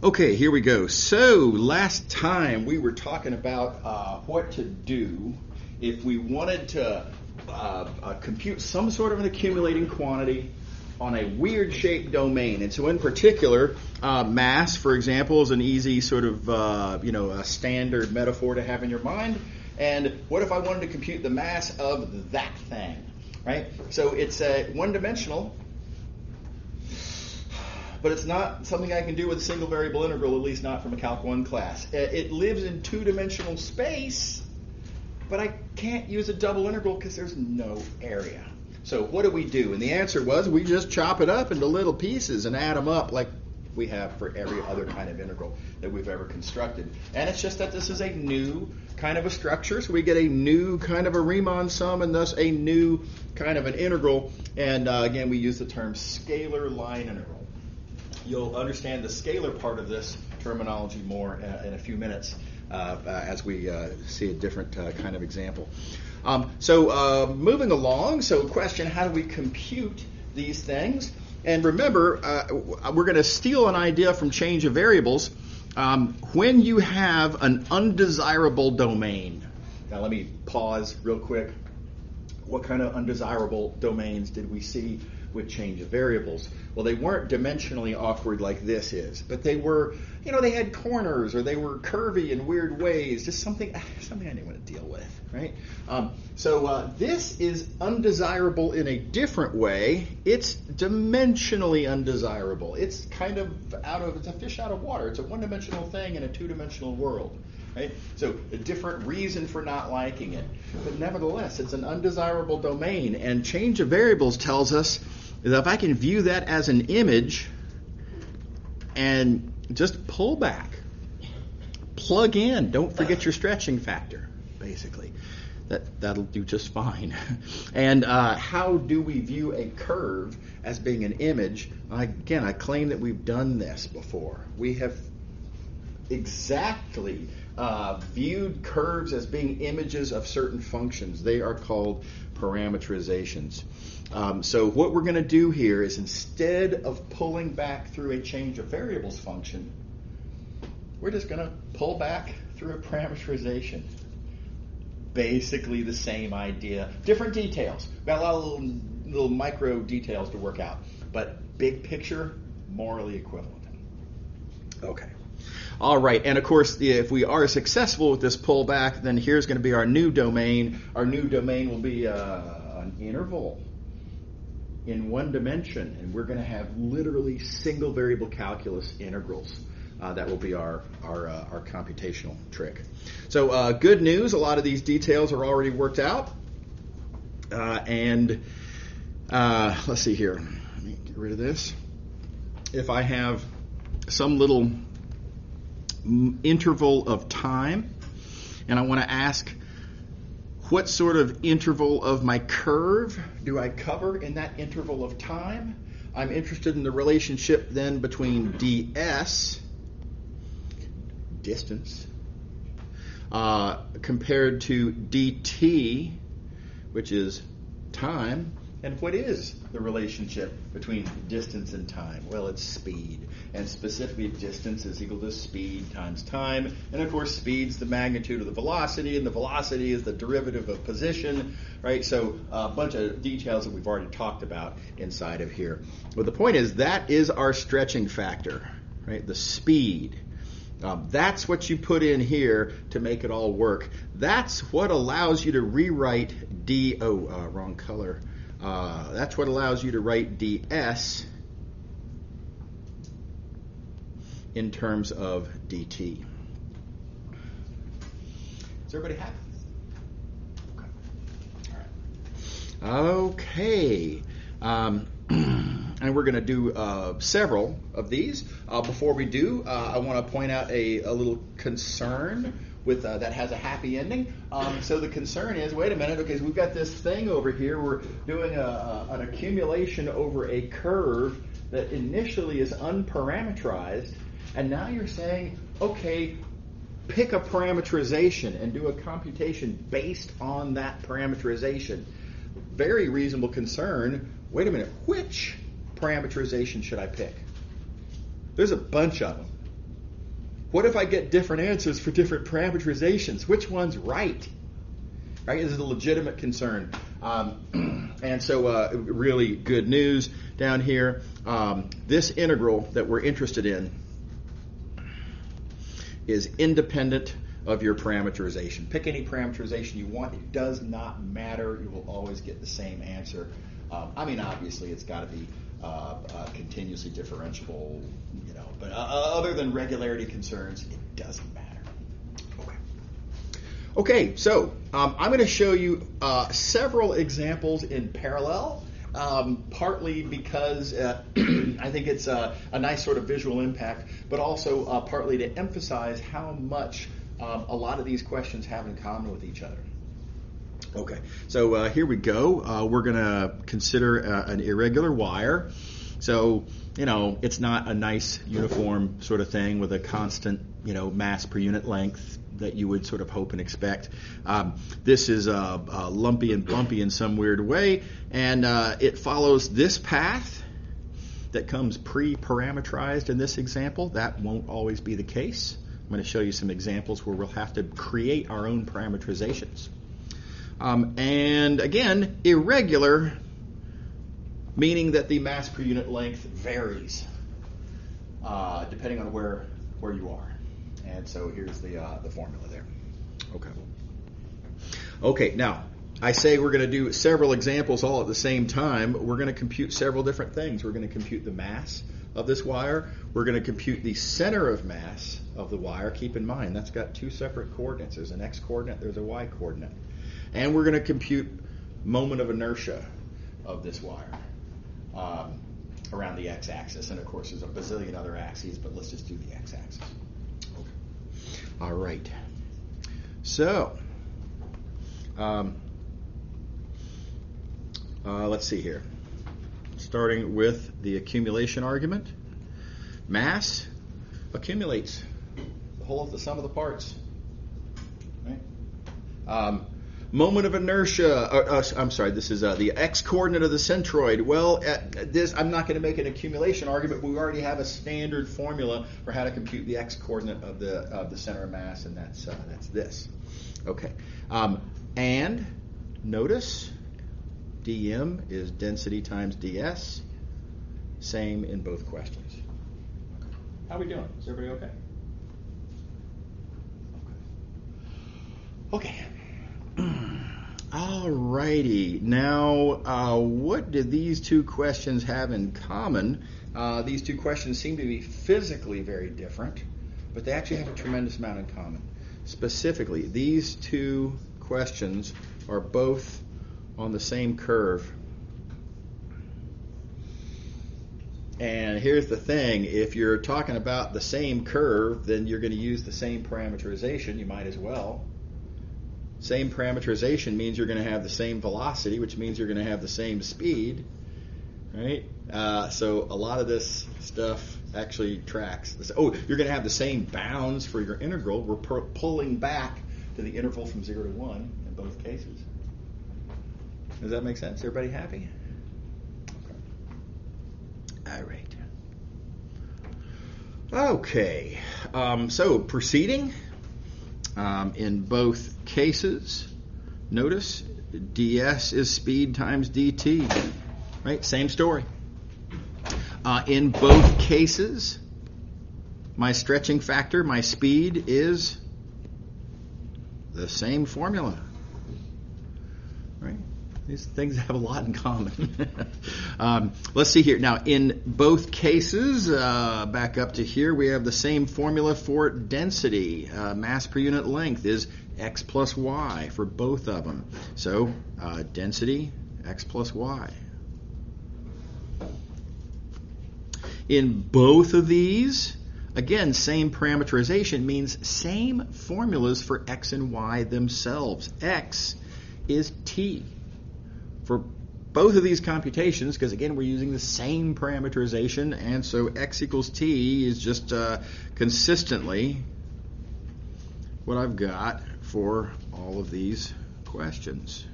Okay, here we go. So last time we were talking about what to do if we wanted to compute some sort of an accumulating quantity on a weird shaped domain. And so in particular, mass, for example, is an easy sort of a standard metaphor to have in your mind. And what if I wanted to compute the mass of that thing, right? So it's one-dimensional, but it's not something I can do with a single variable integral, at least not from a Calc 1 class. It lives in two-dimensional space, but I can't use a double integral because there's no area. So what do? And the answer was we just chop it up into little pieces and add them up like we have for every other kind of integral that we've ever constructed. And it's just that this is a new kind of a structure, so we get a new kind of a Riemann sum and thus a new kind of an integral. And again, we use the term scalar line integral. You'll understand the scalar part of this terminology more in a few minutes as we see a different kind of example. So moving along, so question, how do we compute these things? And remember, we're going to steal an idea from change of variables. When you have an undesirable domain, now let me pause real quick. What kind of undesirable domains did we see with change of variables? Well, they weren't dimensionally awkward like this is, but they were, they had corners or they were curvy in weird ways, just something I didn't want to deal with, right? So this is undesirable in a different way. It's dimensionally undesirable. It's kind of it's a fish out of water. It's a one-dimensional thing in a two-dimensional world. Right? So a different reason for not liking it. But nevertheless, it's an undesirable domain. And change of variables tells us that if I can view that as an image and just pull back, plug in, don't forget your stretching factor, basically. That'll do just fine. And how do we view a curve as being an image? Again, I claim that we've done this before. We have exactly viewed curves as being images of certain functions. They are called parameterizations. So what we're going to do here is instead of pulling back through a change of variables function, we're just going to pull back through a parameterization. Basically the same idea. Different details. Got a lot of little micro details to work out. But big picture, morally equivalent. Okay. All right, and of course, if we are successful with this pullback, then here's going to be our new domain. Our new domain will be an interval in one dimension, and we're going to have literally single variable calculus integrals. That will be our computational trick. So good news, a lot of these details are already worked out. And let's see here. Let me get rid of this. If I have some little interval of time, and I want to ask what sort of interval of my curve do I cover in that interval of time? I'm interested in the relationship then between ds, distance, compared to dt, which is time. And what is the relationship between distance and time? Well, it's speed. And specifically, distance is equal to speed times time. And of course, speed's the magnitude of the velocity, and the velocity is the derivative of position, right? So a bunch of details that we've already talked about inside of here. But the point is, that is our stretching factor, right? The speed. That's what you put in here to make it all work. That's what allows you to rewrite wrong color. That's what allows you to write ds in terms of dt. Is everybody happy? Okay. And we're going to do several of these. Before we do, I want to point out a little concern with that has a happy ending. So the concern is, wait a minute, okay, so we've got this thing over here. We're doing an accumulation over a curve that initially is unparameterized, and now you're saying, okay, pick a parameterization and do a computation based on that parameterization. Very reasonable concern. Wait a minute, which parameterization should I pick? There's a bunch of them. What if I get different answers for different parameterizations? Which one's right? Right? This is a legitimate concern. And so really good news down here. This integral that we're interested in is independent of your parameterization. Pick any parameterization you want. It does not matter. You will always get the same answer. I mean, obviously, it's got to be continuously differentiable, but other than regularity concerns, it doesn't matter. Okay, so I'm going to show you several examples in parallel, partly because I think it's a nice sort of visual impact, but also partly to emphasize how much a lot of these questions have in common with each other. Okay, so here we go. We're going to consider an irregular wire. So, it's not a nice uniform sort of thing with a constant, mass per unit length that you would sort of hope and expect. This is lumpy and bumpy in some weird way, and it follows this path that comes pre-parameterized in this example. That won't always be the case. I'm going to show you some examples where we'll have to create our own parameterizations. And again, irregular, meaning that the mass per unit length varies depending on where you are. And so here's the formula there. Okay, now I say we're going to do several examples all at the same time. We're going to compute several different things. We're going to compute the mass of this wire. We're going to compute the center of mass of the wire. Keep in mind, that's got two separate coordinates. There's an x-coordinate, there's a y-coordinate. And we're going to compute moment of inertia of this wire around the x-axis. And of course, there's a bazillion other axes, but let's just do the x-axis. All right. So, let's see here. Starting with the accumulation argument. Mass accumulates the sum of the parts. Right? Moment of inertia. This is the x-coordinate of the centroid. Well, I'm not going to make an accumulation argument, but we already have a standard formula for how to compute the x-coordinate of the center of mass, and that's this. Okay. And notice dm is density times ds. Same in both questions. How are we doing? Is everybody okay? Okay. All righty. Now, what do these two questions have in common? These two questions seem to be physically very different, but they actually have a tremendous amount in common. Specifically, these two questions are both on the same curve. And here's the thing, if you're talking about the same curve, then you're going to use the same parameterization. You might as well. Same parameterization means you're going to have the same velocity, which means you're going to have the same speed, right? So a lot of this stuff actually tracks. You're going to have the same bounds for your integral. We're pulling back to the interval from 0 to 1 in both cases. Does that make sense? Everybody happy? Okay. All right. Okay. So proceeding. In both cases, notice ds is speed times dt, right? Same story. In both cases, my stretching factor, my speed, is the same formula, right? These things have a lot in common. Let's see here. Now, in both cases, back up to here, we have the same formula for density. Mass per unit length is x plus y for both of them. So, density, x plus y. In both of these, again, same parameterization means same formulas for x and y themselves. X is t. For both of these computations, because again we're using the same parameterization, and so x equals t is just consistently what I've got for all of these questions.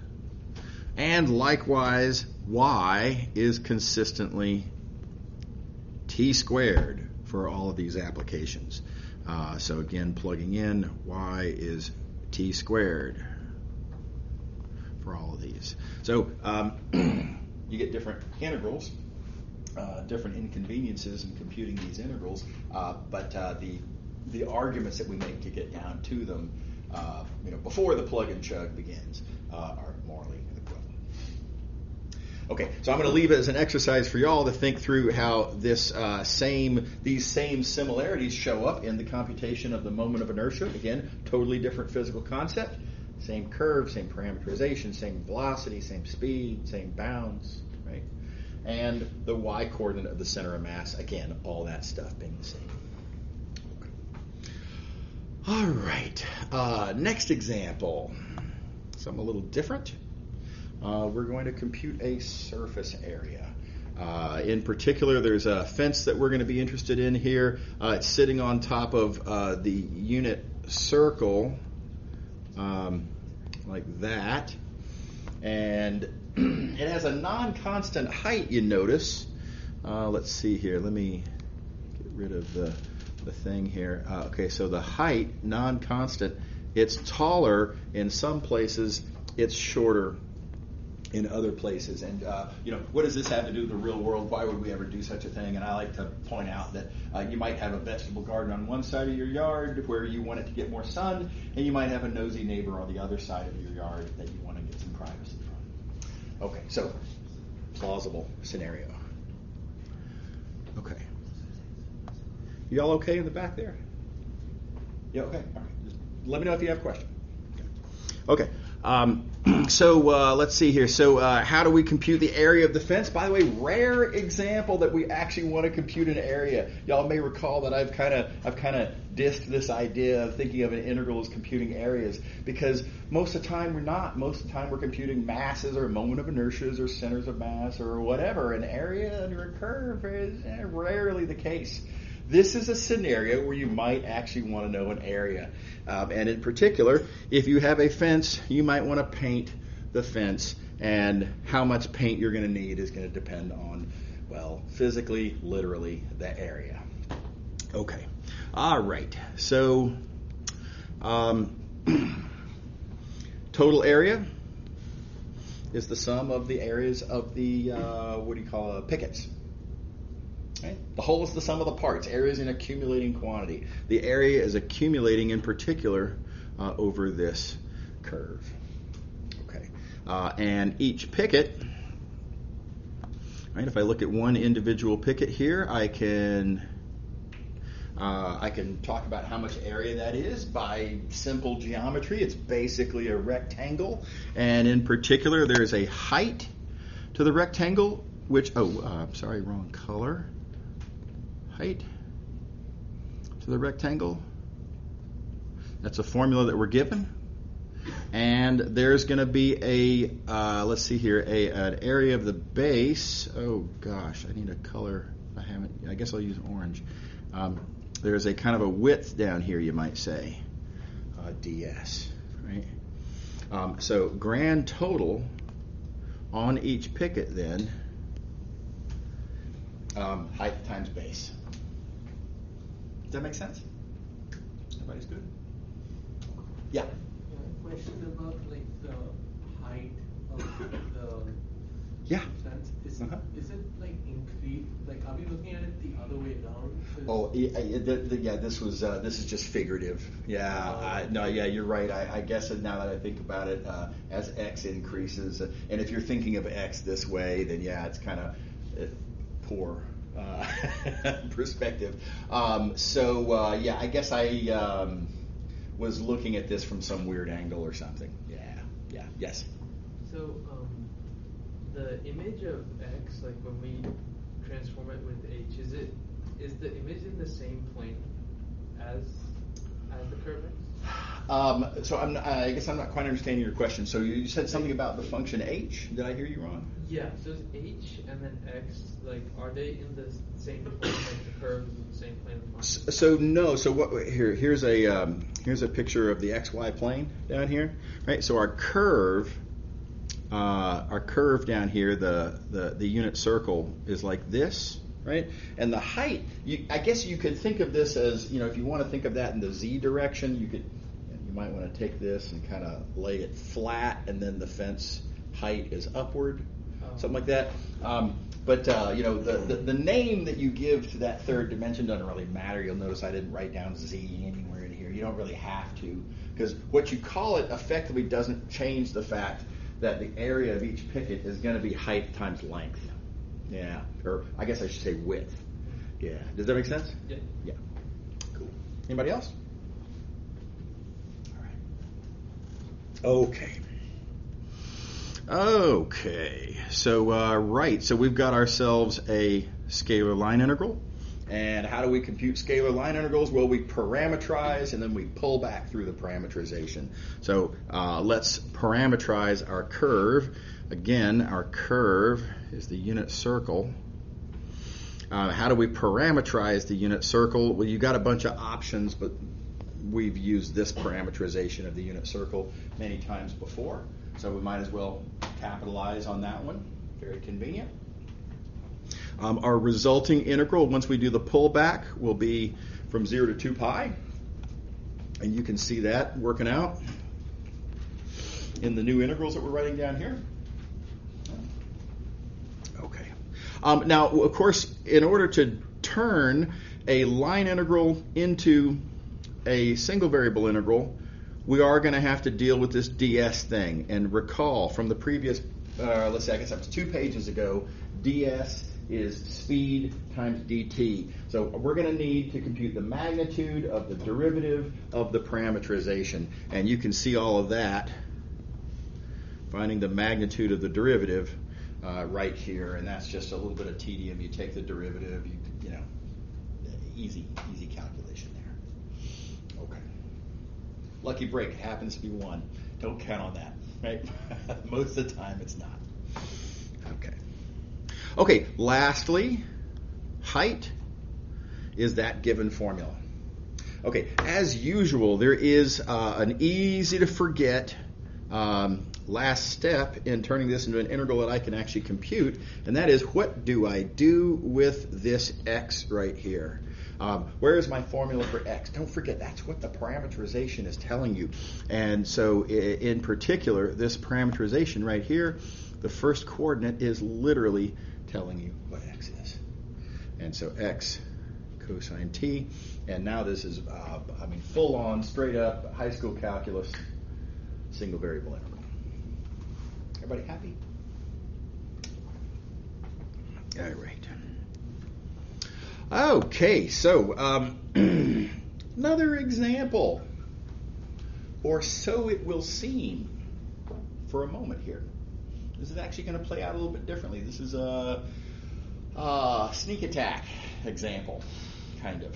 And likewise, y is consistently t squared for all of these applications. So again, plugging in, y is t squared for all of these. So you get different integrals, different inconveniences in computing these integrals, but the arguments that we make to get down to them, before the plug and chug begins, are morally equivalent. Okay, so I'm going to leave it as an exercise for y'all to think through how these same similarities show up in the computation of the moment of inertia. Again, totally different physical concept. Same curve, same parameterization, same velocity, same speed, same bounds, right? And the y-coordinate of the center of mass, again, all that stuff being the same. Okay. All right, next example. Something a little different. We're going to compute a surface area. In particular, there's a fence that we're going to be interested in here. It's sitting on top of the unit circle, like that. And it has a non-constant height, you notice. Let's see here. Let me get rid of the thing here. Okay, so the height, non-constant, it's taller in some places, it's shorter in other places. And, what does this have to do with the real world? Why would we ever do such a thing? And I like to point out that you might have a vegetable garden on one side of your yard where you want it to get more sun, and you might have a nosy neighbor on the other side of your yard that you want to get some privacy from. Okay, so plausible scenario. Okay. You all okay in the back there? Yeah, okay. All right. Just let me know if you have questions. Okay. So let's see here. So how do we compute the area of the fence? By the way, rare example that we actually want to compute an area. Y'all may recall that I've kind of dissed this idea of thinking of an integral as computing areas, because most of the time we're not. Most of the time we're computing masses or moment of inertias or centers of mass or whatever. An area under a curve is rarely the case. This is a scenario where you might actually want to know an area. And in particular, if you have a fence, you might want to paint the fence. And how much paint you're going to need is going to depend on, well, physically, literally, the area. Okay. All right. So total area is the sum of the areas of the, pickets. Right? The whole is the sum of the parts. Area is an accumulating quantity. The area is accumulating in particular over this curve. Okay, and each picket. Right? If I look at one individual picket here, I can talk about how much area that is by simple geometry. It's basically a rectangle, and in particular, there is a height to the rectangle, which wrong color. Height to the rectangle. That's a formula that we're given. And there's going to be an area of the base. Oh gosh, I need a color. I guess I'll use orange. There's a kind of a width down here, you might say, ds, right? So grand total on each picket then, height times base. Does that make sense? Everybody's good? Yeah. Question about the height of Yeah. fence. Is it increased? Are we looking at it the other way down? Oh, this is just figurative. You're right. I guess now that I think about it, as x increases, and if you're thinking of x this way, then it's kind of poor perspective. I guess I was looking at this from some weird angle or something. Yes. So the image of x, when we transform it with h, is the image in the same plane as the curve x? I guess I'm not quite understanding your question. So you said something about the function h. Did I hear you wrong? Yeah. So is h and then x, are they in the same plane? The curve is in the same plane of the function? So no. So what? Here's a picture of the xy plane down here, right? So our curve down here, the unit circle is like this, right? And the height, I guess you could think of this as, if you want to think of that in the z direction, you might want to take this and kind of lay it flat, and then the fence height is upward, something like that. But the name that you give to that third dimension doesn't really matter. You'll notice I didn't write down z anywhere in here. You don't really have to, because what you call it effectively doesn't change the fact that the area of each picket is going to be height times length. Yeah, or I guess I should say width. Yeah, does that make sense? Yeah. Yeah. Cool. Anybody else? All right. Okay. So we've got ourselves a scalar line integral. And how do we compute scalar line integrals? Well, we parameterize and then we pull back through the parameterization. So let's parameterize our curve. Again, our curve is the unit circle. How do we parameterize the unit circle? Well, you got a bunch of options, but we've used this parameterization of the unit circle many times before. So we might as well capitalize on that one. Very convenient. Our resulting integral, once we do the pullback, will be from 0 to 2 pi. And you can see that working out in the new integrals that we're writing down here. Okay. Now, of course, in order to turn a line integral into a single variable integral, we are going to have to deal with this ds thing. And recall from the previous, let's say, I guess that was 2 pages ago, ds is speed times dt. So we're going to need to compute the magnitude of the derivative of the parameterization. And you can see all of that, finding the magnitude of the derivative right here. And that's just a little bit of tedium. You take the derivative, easy calculation there. Okay. Lucky break happens to be 1. Don't count on that, right? Most of the time it's not. Okay, lastly, height is that given formula. Okay, as usual, there is an easy to forget last step in turning this into an integral that I can actually compute, and that is, what do I do with this x right here? Where is my formula for x? Don't forget, that's what the parameterization is telling you. And so in particular, this parameterization right here, the first coordinate is literally telling you what x is. And so x cosine t. And now this is, full on, straight up, high school calculus, single variable integral. Everybody happy? All right. Okay, so another example, or so it will seem for a moment here. This is actually going to play out a little bit differently. This is a sneak attack example, kind of.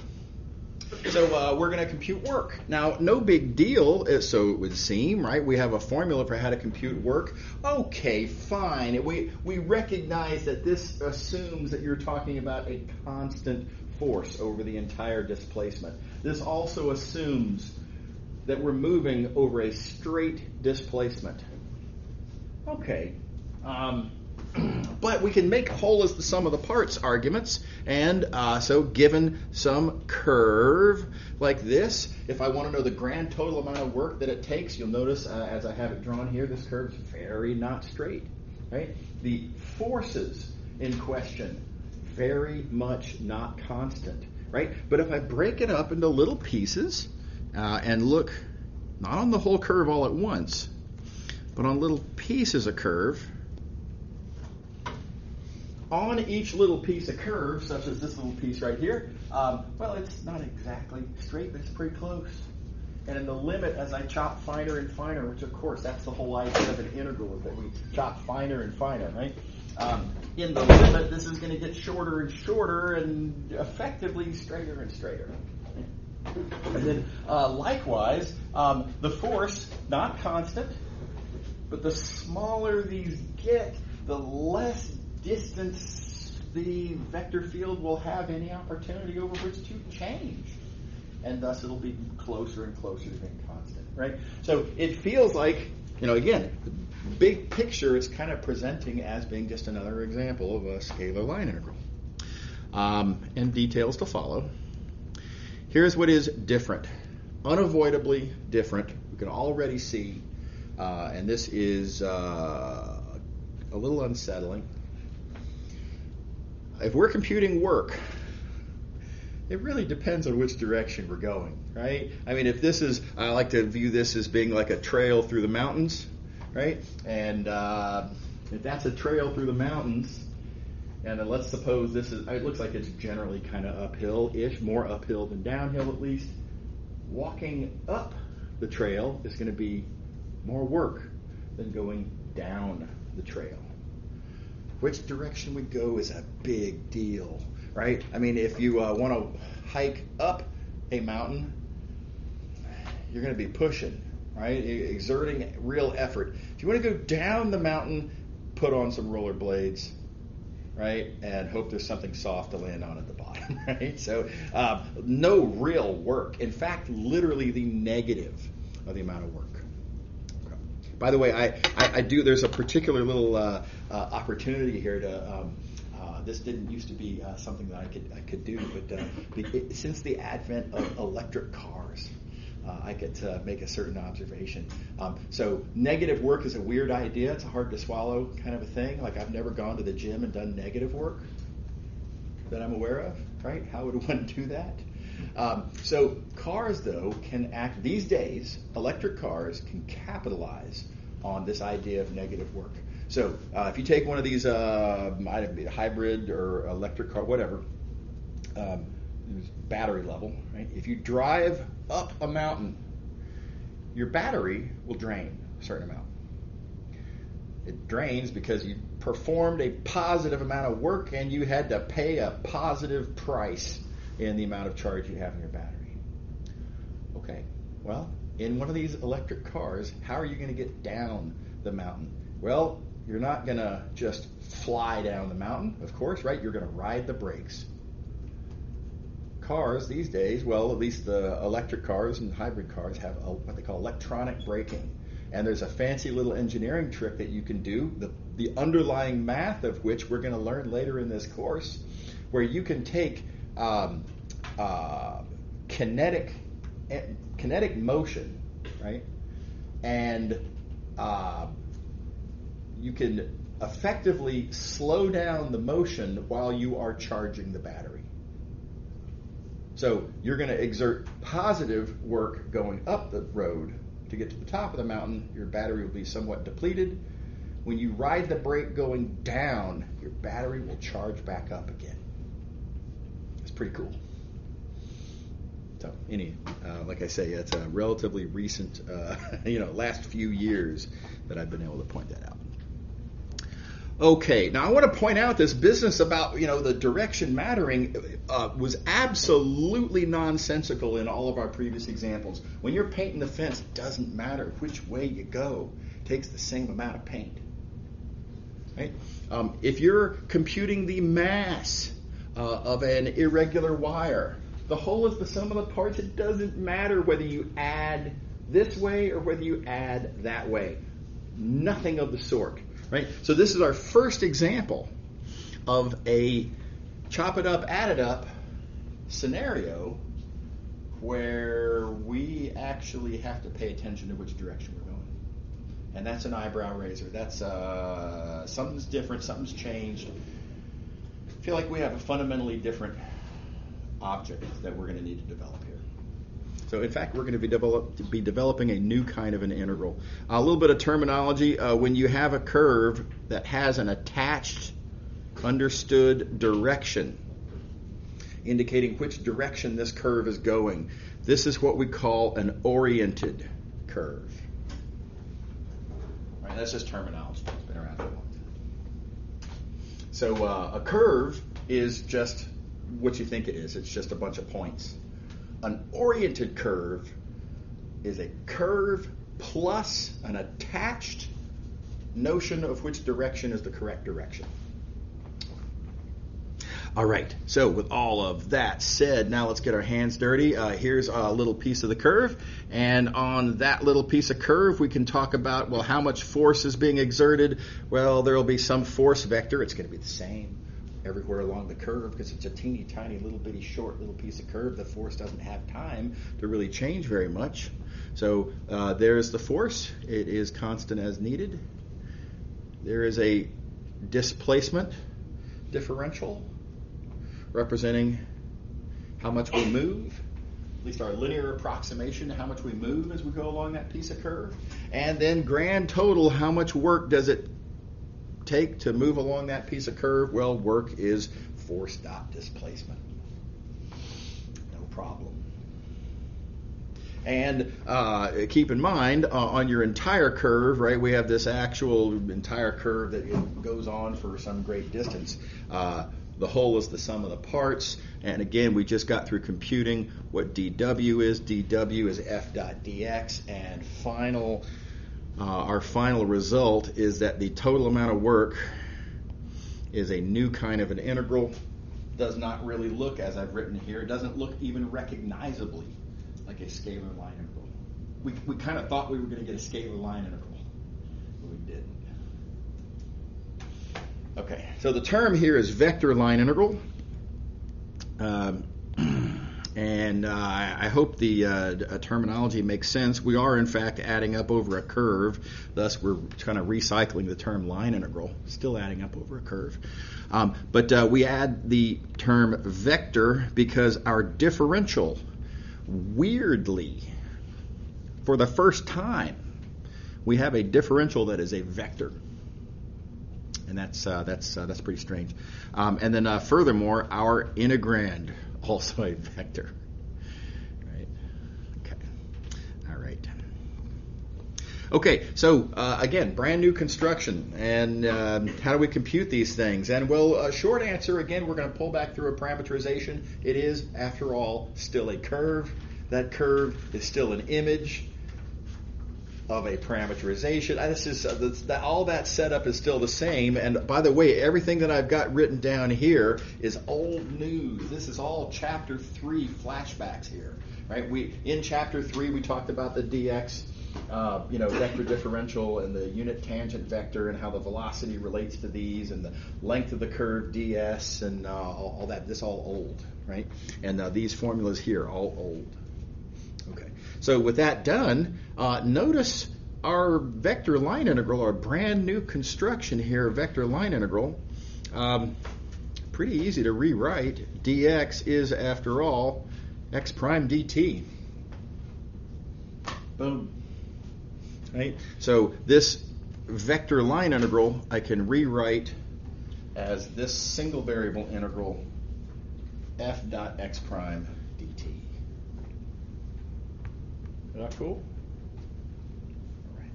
So we're going to compute work. Now, no big deal, so it would seem, right? We have a formula for how to compute work. Okay, fine. We recognize that this assumes that you're talking about a constant force over the entire displacement. This also assumes that we're moving over a straight displacement. Okay. But we can make whole as the sum of the parts arguments, and so given some curve like this, if I want to know the grand total amount of work that it takes, you'll notice as I have it drawn here, this curve is very not straight, right? The forces in question, very much not constant, right? But if I break it up into little pieces and look not on the whole curve all at once, but on little pieces of curve, on each little piece of curve, such as this little piece right here, well, it's not exactly straight, but it's pretty close. And in the limit, as I chop finer and finer, which of course that's the whole idea of an integral, is that we chop finer and finer, right? In the limit, this is going to get shorter and shorter and effectively straighter and straighter. And then likewise, the force, not constant, but the smaller these get, the less distance the vector field will have any opportunity over which to change. And thus it'll be closer and closer to being constant, right? So it feels like, again, big picture, it's kind of presenting as being just another example of a scalar line integral. and details to follow. Here's what is different, unavoidably different. We can already see, and this is a little unsettling. If we're computing work, it really depends on which direction we're going, right? I mean, if this is, I like to view this as being like a trail through the mountains, right? And if that's a trail through the mountains, and then let's suppose this is, it looks like it's generally kind of uphill-ish, more uphill than downhill at least. Walking up the trail is going to be more work than going down the trail. Which direction we go is a big deal, right? I mean, if you want to hike up a mountain, you're going to be pushing, right? Exerting real effort. If you want to go down the mountain, put on some rollerblades, right? And hope there's something soft to land on at the bottom, right? So no real work. In fact, literally the negative of the amount of work. Okay. By the way, I do, there's a particular little opportunity here to, this didn't used to be something that I could do, but since the advent of electric cars, I get to make a certain observation. So negative work is a weird idea. It's a hard to swallow kind of a thing. Like, I've never gone to the gym and done negative work that I'm aware of, right? How would one do that? So cars, though, can act, these days, electric cars can capitalize on this idea of negative work. So if you take one of these, might be a hybrid or electric car, whatever, battery level, right? If you drive up a mountain, your battery will drain a certain amount. It drains because you performed a positive amount of work and you had to pay a positive price in the amount of charge you have in your battery. Okay, well, in one of these electric cars, how are you going to get down the mountain? Well, you're not going to just fly down the mountain, of course, right? You're going to ride the brakes. Cars these days, well, at least the electric cars and hybrid cars have what they call electronic braking. And there's a fancy little engineering trick that you can do, the underlying math of which we're going to learn later in this course, where you can take kinetic motion, right? And you can effectively slow down the motion while you are charging the battery. So you're going to exert positive work going up the road to get to the top of the mountain. Your battery will be somewhat depleted. When you ride the brake going down, your battery will charge back up again. It's pretty cool. So, like I say, it's a relatively recent, last few years that I've been able to point that out. Okay, now I want to point out this business about, the direction mattering was absolutely nonsensical in all of our previous examples. When you're painting the fence, it doesn't matter which way you go. It takes the same amount of paint. Right? If you're computing the mass of an irregular wire, the whole is the sum of the parts. It doesn't matter whether you add this way or whether you add that way. Nothing of the sort. Right? So this is our first example of a chop it up, add it up scenario where we actually have to pay attention to which direction we're going. And that's an eyebrow raiser. That's something's different, something's changed. I feel like we have a fundamentally different object that we're going to need to develop here. So, in fact, we're going to be developing a new kind of an integral. A little bit of terminology. When you have a curve that has an attached, understood direction, indicating which direction this curve is going, this is what we call an oriented curve. Right, that's just terminology. It's been around for a long time. So, a curve is just what you think it is. It's just a bunch of points. An oriented curve is a curve plus an attached notion of which direction is the correct direction. All right, so with all of that said, now let's get our hands dirty. Here's a little piece of the curve, and on that little piece of curve, we can talk about, how much force is being exerted. Well, there will be some force vector. It's going to be the same everywhere along the curve because it's a teeny tiny little bitty short little piece of curve. The force doesn't have time to really change very much. So there's the force. It is constant as needed. There is a displacement differential representing how much we move, at least our linear approximation to how much we move as we go along that piece of curve. And then grand total, how much work does it take to move along that piece of curve? Well, work is force dot displacement. No problem. And keep in mind, on your entire curve, right, we have this actual entire curve that goes on for some great distance. The whole is the sum of the parts. And again, we just got through computing what dW is. dW is f dot dx. And our final result is that the total amount of work is a new kind of an integral. Does not really look, as I've written here, it doesn't look even recognizably like a scalar line integral. We kind of thought we were going to get a scalar line integral, but we didn't. Okay, so the term here is vector line integral. And I hope the terminology makes sense. We are, in fact, adding up over a curve. Thus, we're kind of recycling the term line integral, still adding up over a curve. But we add the term vector because our differential, weirdly, for the first time, we have a differential that is a vector. And that's pretty strange. And then furthermore, our integrand, also a vector. Right? Okay. All right. Okay, so again, brand new construction. And how do we compute these things? And well, short answer, again, we're going to pull back through a parameterization. It is, after all, still a curve. That curve is still an image of a parameterization. This is all that setup is still the same. And by the way, everything that I've got written down here is old news. This is all Chapter 3 flashbacks here, right? In Chapter 3 we talked about the dx, vector differential and the unit tangent vector and how the velocity relates to these and the length of the curve ds and all that. This all old, right? And these formulas here all old. Okay. So with that done, notice our vector line integral, our brand new construction here, vector line integral, pretty easy to rewrite. Dx is, after all, x prime dt. Boom. Right? So this vector line integral I can rewrite as this single variable integral f dot x prime dt. Is that cool? All right.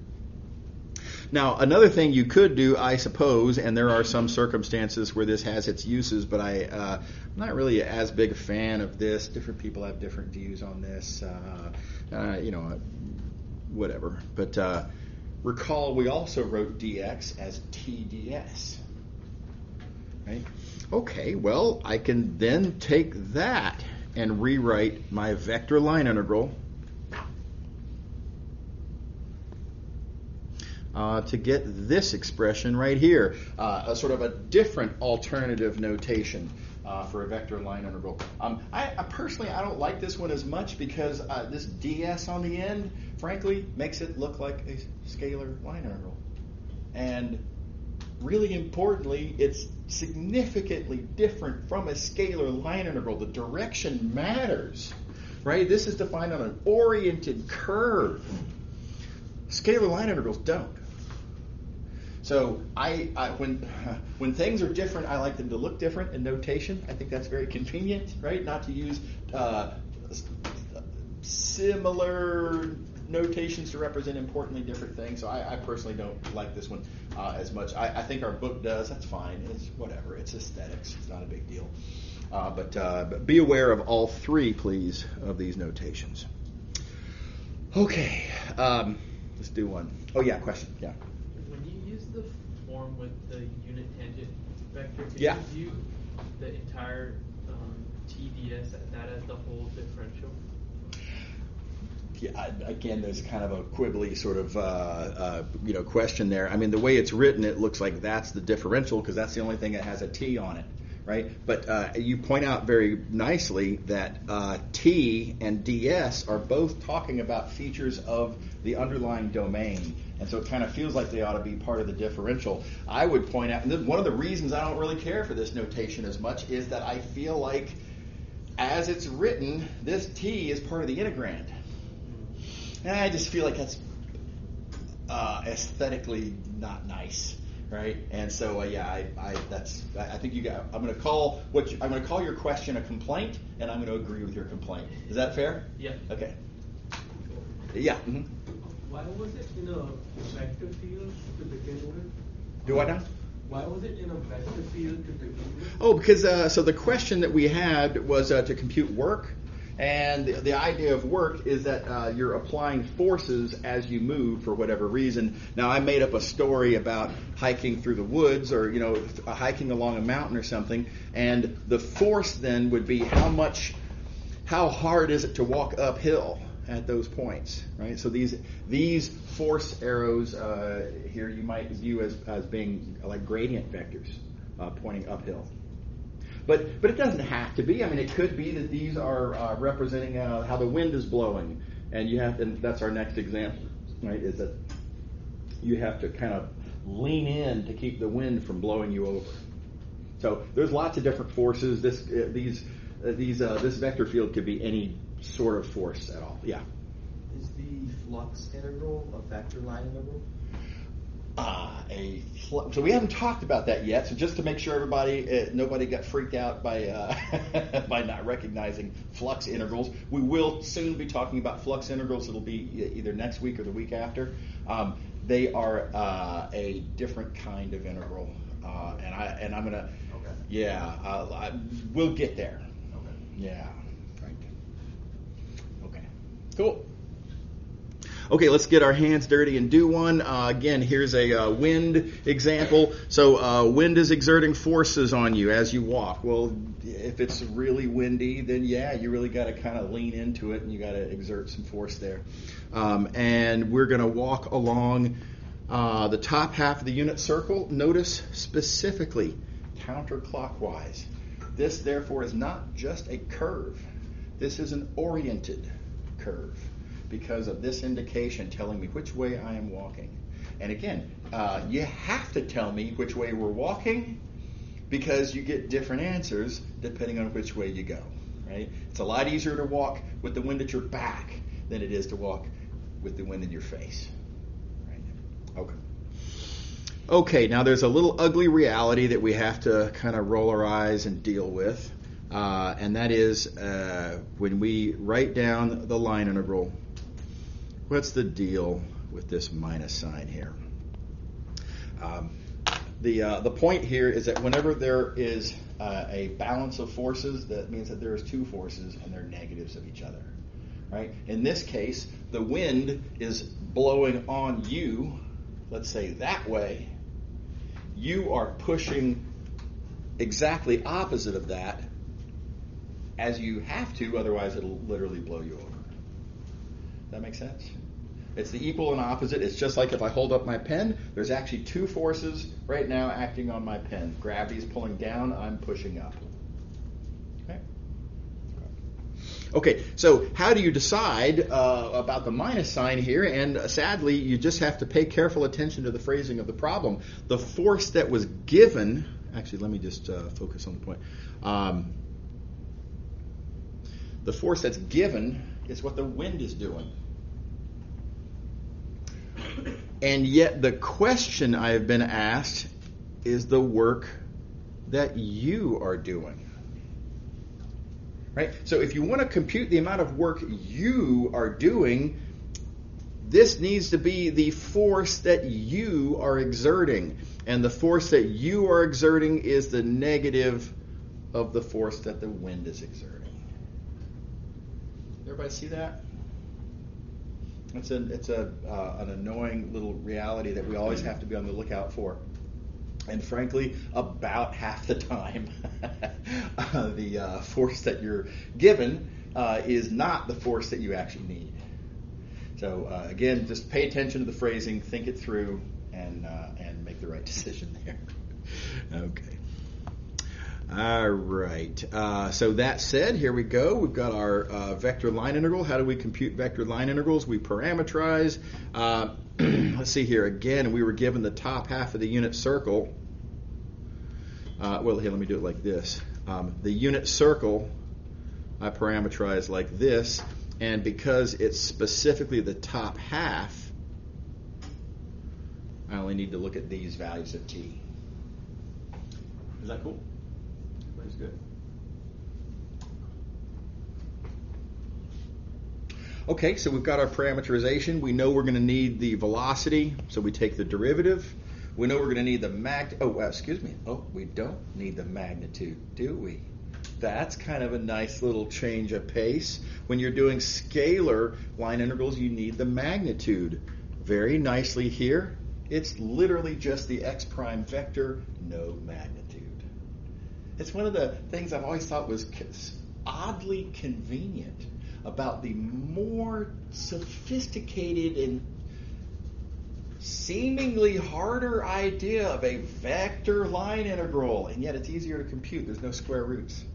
Now, another thing you could do, I suppose, and there are some circumstances where this has its uses, but I'm not really as big a fan of this. Different people have different views on this, whatever. But recall we also wrote dx as tds. Right? Okay, well, I can then take that and rewrite my vector line integral to get this expression right here, a sort of a different alternative notation for a vector line integral. I personally don't like this one as much because this ds on the end, frankly, makes it look like a scalar line integral. And really importantly, it's significantly different from a scalar line integral. The direction matters, right? This is defined on an oriented curve. Scalar line integrals don't. So when things are different, I like them to look different in notation. I think that's very convenient, right? Not to use similar notations to represent importantly different things. So I personally don't like this one as much. I think our book does. That's fine. It's whatever. It's aesthetics. It's not a big deal. But be aware of all three, please, of these notations. Okay. Let's do one. Oh, yeah, question. Yeah. When you use the form with the unit tangent vector, can Yeah. you view the entire TDS that as the whole differential? Yeah, again, there's kind of a quibbly sort of question there. I mean, the way it's written, it looks like that's the differential because that's the only thing that has a t on it, right? But you point out very nicely that T and DS are both talking about features of the underlying domain. And so it kind of feels like they ought to be part of the differential. I would point out, and one of the reasons I don't really care for this notation as much is that I feel like as it's written, this T is part of the integrand. And I just feel like that's aesthetically not nice. Right, and so I think you got. I'm going to call your question a complaint, and I'm going to agree with your complaint. Is that fair? Yeah. Okay. Yeah. Mm-hmm. Why was it in a vector field to begin with? Do I know? Why was it in a vector field to begin with? Oh, because so the question that we had was to compute work. And the idea of work is that you're applying forces as you move for whatever reason. Now, I made up a story about hiking through the woods or, hiking along a mountain or something. And the force then would be how hard is it to walk uphill at those points, right? So these force arrows here you might view as being like gradient vectors pointing uphill. But it doesn't have to be. I mean, it could be that these are representing how the wind is blowing, and that's our next example, right? Is that you have to kind of lean in to keep the wind from blowing you over. So there's lots of different forces. This vector field could be any sort of force at all. Yeah. Is the flux integral a vector line integral? So we haven't talked about that yet. So just to make sure nobody got freaked out by by not recognizing flux integrals, we will soon be talking about flux integrals. It'll be either next week or the week after. They are a different kind of integral, and I'm gonna. Okay. Yeah, we'll get there. Okay. Yeah. Right. Okay. Cool. Okay, let's get our hands dirty and do one. Again, here's a wind example. So wind is exerting forces on you as you walk. Well, if it's really windy, then yeah, you really got to kind of lean into it and you got to exert some force there. And we're going to walk along the top half of the unit circle. Notice specifically counterclockwise. This, therefore, is not just a curve. This is an oriented curve, because of this indication telling me which way I am walking. And again, you have to tell me which way we're walking because you get different answers depending on which way you go, right? It's a lot easier to walk with the wind at your back than it is to walk with the wind in your face, right? Okay, now there's a little ugly reality that we have to kind of roll our eyes and deal with, and that is when we write down the line integral. What's the deal with this minus sign here? The point here is that whenever there is a balance of forces, that means that there is two forces and they're negatives of each other, right? In this case, the wind is blowing on you, let's say that way. You are pushing exactly opposite of that as you have to, otherwise it'll literally blow you over. That make sense? It's the equal and opposite. It's just like if I hold up my pen, there's actually two forces right now acting on my pen. Gravity's pulling down, I'm pushing up. Okay, so how do you decide about the minus sign here? And sadly, you just have to pay careful attention to the phrasing of the problem. The force that was given, actually, let me just focus on the point. The force that's given is what the wind is doing. And yet the question I have been asked is the work that you are doing. Right? So if you want to compute the amount of work you are doing, this needs to be the force that you are exerting. And the force that you are exerting is the negative of the force that the wind is exerting. Everybody see that? It's an annoying little reality that we always have to be on the lookout for. And frankly, about half the time, the force that you're given is not the force that you actually need. So again, just pay attention to the phrasing, think it through, and make the right decision there. Okay. All right. So that said, here we go. We've got our vector line integral. How do we compute vector line integrals? We parameterize. Let's see here. Again, we were given the top half of the unit circle. Well, here, let me do it like this. The unit circle, I parameterize like this. And because it's specifically the top half, I only need to look at these values of t. Is that cool? That's good. Okay, so we've got our parameterization. We know we're going to need the velocity, so we take the derivative. We know we're going to need the we don't need the magnitude, do we? That's kind of a nice little change of pace. When you're doing scalar line integrals, you need the magnitude. Very nicely here, it's literally just the x prime vector, no magnitude. It's one of the things I've always thought was oddly convenient about the more sophisticated and seemingly harder idea of a vector line integral, and yet it's easier to compute. There's no square roots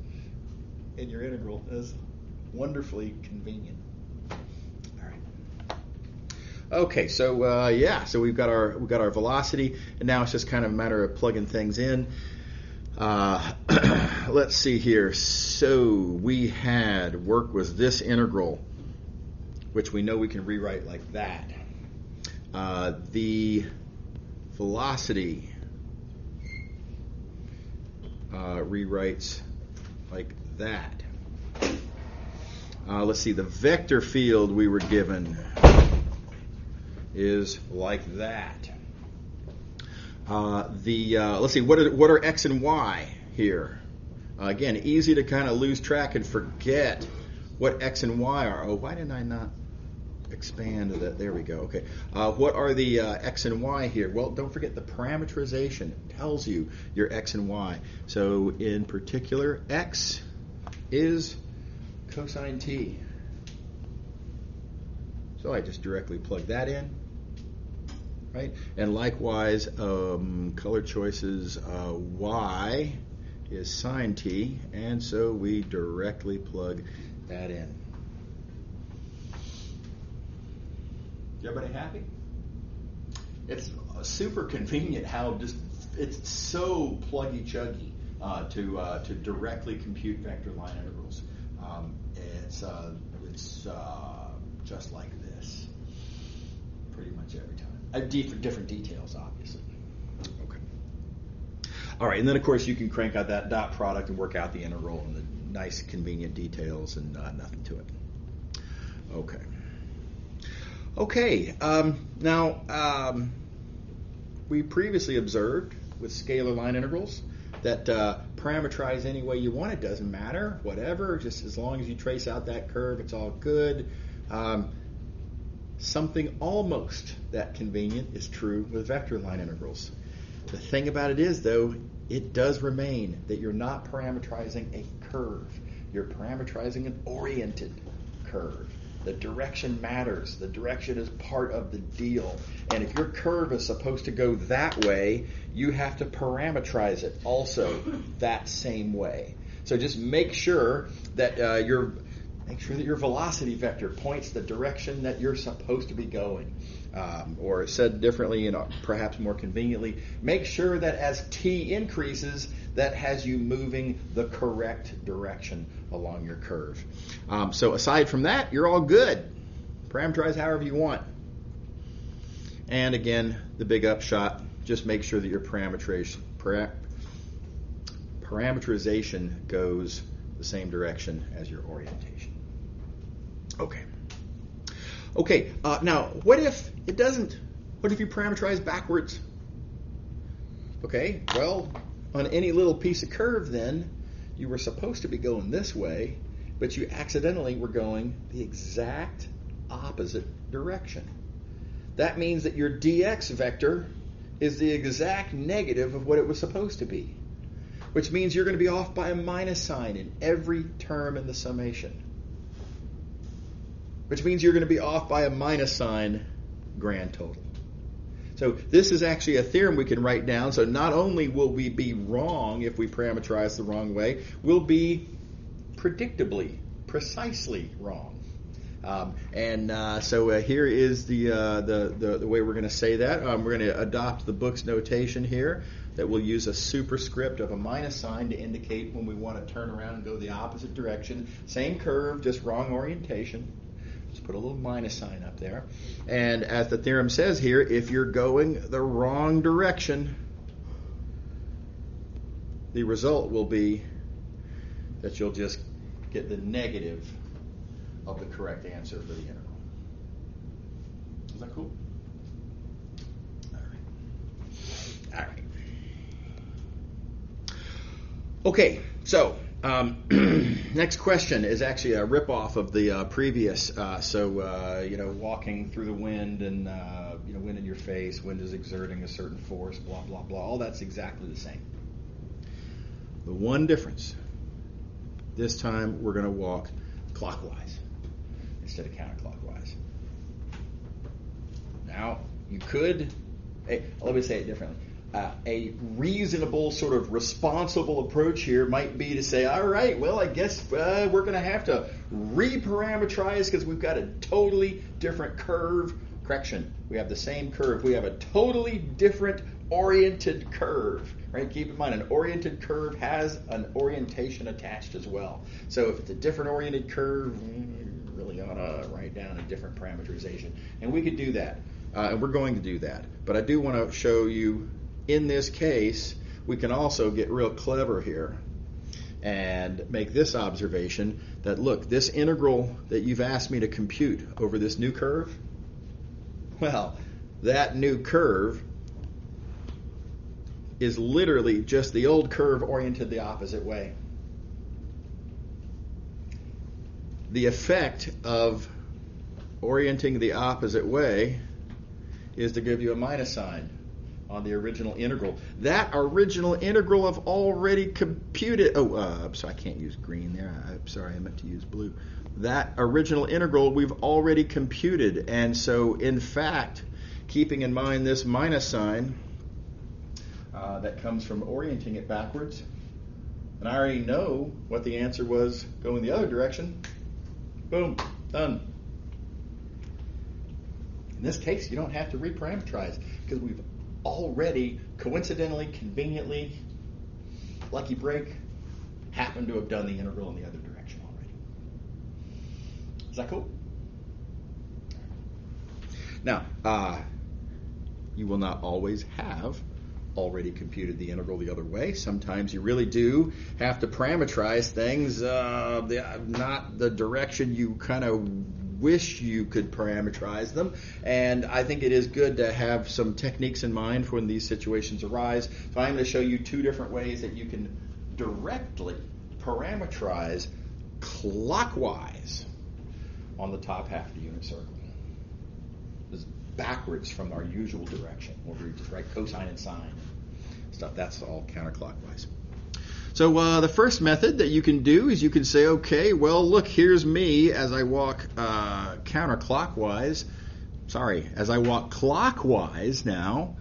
in your integral. It's wonderfully convenient. All right. Okay, so we've got our velocity, and now it's just kind of a matter of plugging things in. Let's see here. So we had work with this integral, which we know we can rewrite like that. The velocity rewrites like that. Let's see. The vector field we were given is like that. Let's see, what are x and y here? Again, easy to kind of lose track and forget what x and y are. Oh, why didn't I not expand that? There we go. Okay. What are the x and y here? Well, don't forget the parameterization tells you your x and y. So in particular, x is cosine t. So I just directly plug that in. Right? And likewise, color choices, y is sine t, and so we directly plug that in. Everybody happy? It's super convenient how it's so pluggy-chuggy to directly compute vector line integrals. It's just like this pretty much every time. Different details, obviously. Okay. All right, and then of course you can crank out that dot product and work out the integral and the nice, convenient details and nothing to it. Okay. Okay. Now we previously observed with scalar line integrals that parameterize any way you want. It doesn't matter, whatever. Just as long as you trace out that curve, it's all good. Something almost that convenient is true with vector line integrals. The thing about it is, though, it does remain that you're not parameterizing a curve. You're parameterizing an oriented curve. The direction matters. The direction is part of the deal. And if your curve is supposed to go that way, you have to parameterize it also that same way. So just make sure that your velocity vector points the direction that you're supposed to be going. Or said differently and perhaps more conveniently, make sure that as t increases, that has you moving the correct direction along your curve. So aside from that, you're all good. Parameterize however you want. And again, the big upshot, just make sure that your parameterization goes the same direction as your orientation. Okay, now what if it doesn't? What if you parameterize backwards? Okay, well, on any little piece of curve then, you were supposed to be going this way, but you accidentally were going the exact opposite direction. That means that your dx vector is the exact negative of what it was supposed to be, which means you're going to be off by a minus sign in every term in the summation, which means you're going to be off by a minus sign grand total. So this is actually a theorem we can write down. So not only will we be wrong if we parameterize the wrong way, we'll be predictably, precisely wrong. So here is the way we're going to say that. We're going to adopt the book's notation here, that we'll use a superscript of a minus sign to indicate when we want to turn around and go the opposite direction. Same curve, just wrong orientation. Just put a little minus sign up there. And as the theorem says here, if you're going the wrong direction, the result will be that you'll just get the negative of the correct answer for the integral. Is that cool? All right. Okay, so next question is actually a ripoff of the previous. Walking through the wind and wind in your face, wind is exerting a certain force, blah blah blah. All that's exactly the same. The one difference, this time we're going to walk clockwise instead of counterclockwise. Now, you could, let me say it differently. A reasonable, sort of responsible approach here might be to say, all right, well, I guess we're going to have to reparameterize because we've got a totally different curve. Correction, we have the same curve. We have a totally different oriented curve. Right? Keep in mind, an oriented curve has an orientation attached as well. So if it's a different oriented curve, you really ought to write down a different parameterization. And we could do that. And we're going to do that. But I do want to show you, in this case, we can also get real clever here and make this observation that, look, this integral that you've asked me to compute over this new curve, well, that new curve is literally just the old curve oriented the opposite way. The effect of orienting the opposite way is to give you a minus sign on the original integral. That original integral I've already computed. So I can't use green there. I'm sorry, I meant to use blue. That original integral we've already computed. And so, in fact, keeping in mind this minus sign that comes from orienting it backwards, and I already know what the answer was going the other direction. Boom, done. In this case, you don't have to reparameterize because we've already, coincidentally, conveniently, lucky break, happened to have done the integral in the other direction already. Is that cool? Now, you will not always have already computed the integral the other way. Sometimes you really do have to parameterize things, not the direction you kind of wish you could parameterize them. And I think it is good to have some techniques in mind for when these situations arise. So I'm going to show you two different ways that you can directly parameterize clockwise on the top half of the unit circle. This is backwards from our usual direction, where we just write cosine and sine stuff. That's all counterclockwise. So the first method that you can do is you can say, okay, well, look, here's me as I walk as I walk clockwise now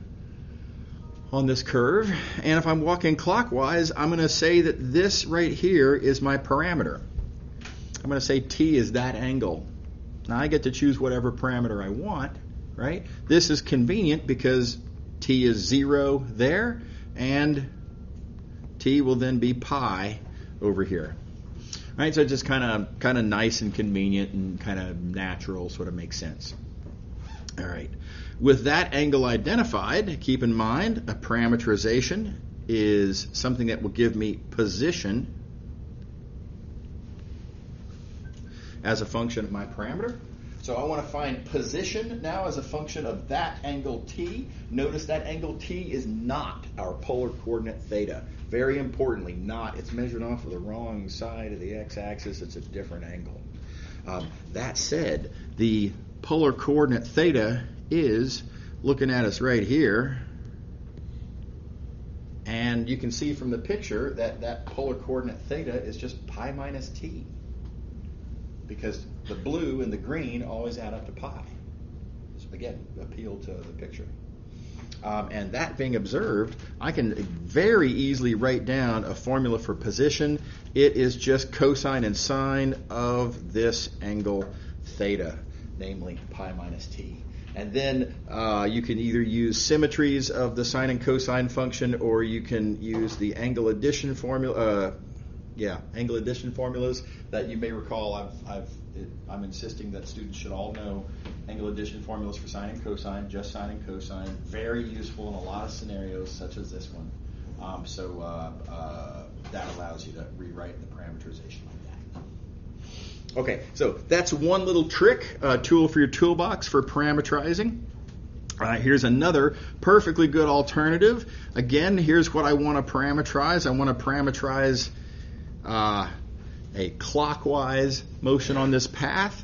on this curve. And if I'm walking clockwise, I'm going to say that this right here is my parameter. I'm going to say t is that angle. Now I get to choose whatever parameter I want, right? This is convenient because t is 0 there, and t will then be pi over here. All right, so it's just kind of nice and convenient and kind of natural, sort of makes sense. All right. With that angle identified, keep in mind a parameterization is something that will give me position as a function of my parameter. So I want to find position now as a function of that angle t. Notice that angle t is not our polar coordinate theta. Very importantly, not. It's measured off of the wrong side of the x-axis. It's a different angle. That said, the polar coordinate theta is looking at us right here. And you can see from the picture that that polar coordinate theta is just pi minus t. Because the blue and the green always add up to pi. So again, appeal to the picture. And that being observed, I can very easily write down a formula for position. It is just cosine and sine of this angle theta, namely pi minus t. And then you can either use symmetries of the sine and cosine function, or you can use the angle addition formula. Angle addition formulas that you may recall. I'm insisting that students should all know angle addition formulas for sine and cosine, just sine and cosine. Very useful in a lot of scenarios, such as this one. That allows you to rewrite the parameterization like that. Okay, so that's one little trick, tool for your toolbox for parameterizing. Here's another perfectly good alternative. Again, here's what I want to parameterize. I want to parameterize a clockwise motion on this path.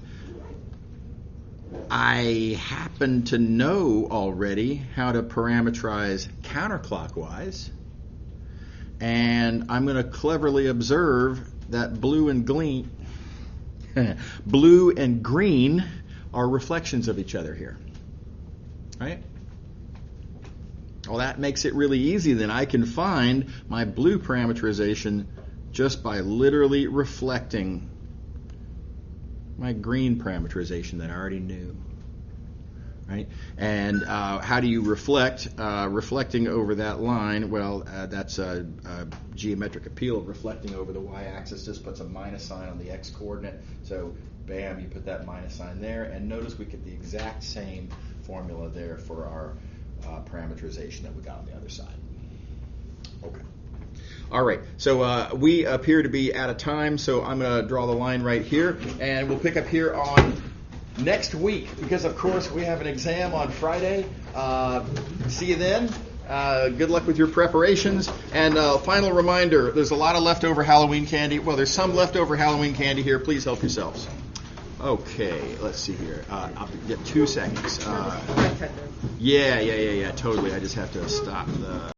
I happen to know already how to parameterize counterclockwise, and I'm going to cleverly observe that blue and green are reflections of each other here, right? Well, that makes it really easy. Then I can find my blue parameterization just by literally reflecting my green parameterization that I already knew, right? And how do you reflect? Reflecting over that line, well, that's a geometric appeal. Reflecting over the y-axis just puts a minus sign on the x-coordinate. So, bam, you put that minus sign there. And notice we get the exact same formula there for our parameterization that we got on the other side. Okay. All right, so we appear to be out of time, so I'm going to draw the line right here, and we'll pick up here on next week, because, of course, we have an exam on Friday. See you then. Good luck with your preparations. And final reminder, there's a lot of leftover Halloween candy. Well, there's some leftover Halloween candy here. Please help yourselves. Okay, let's see here. I'll get 2 seconds. Yeah, totally. I just have to stop the...